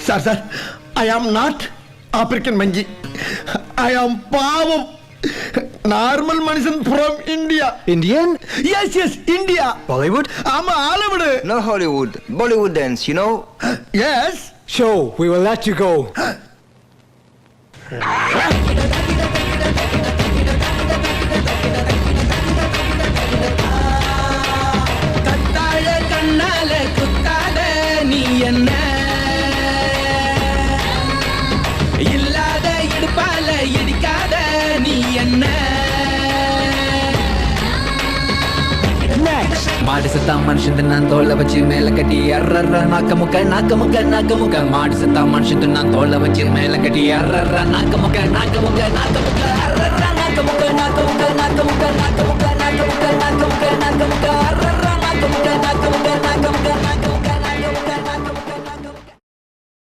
Sir I am not African மங்கி. ஐ ஆம் பாவம் normal மனுஷன் from India. Indian? Yes India. Bollywood? ஆமா Hollywood. No Hollywood. Bollywood dance, you know? Yes. Sure, we will let you go. கத்தாழ கண்ணால குத்தாத நீ என்ன, இல்லாத இடுப்பால இடிக்காத நீ என்ன. மாடு சத்தா மனுஷன் நான் தோலை வச்சு மேல கட்டி அர்ற நாக்க முக்க நாக்க முக்க நாக்க முக்க. மாடு சத்தா மனுஷன் நான் தோலை வச்சு மேல கட்டி அர்ற நாக்க முக்க நாக்க முக்க நாக்க முக்க அர்ற நாக்க முக்க நாக்க முக்க நாக்க முக்க நாக்க முக்க நாக்க முக்க நாக்க முக்க நாக்க முக்க அர்ற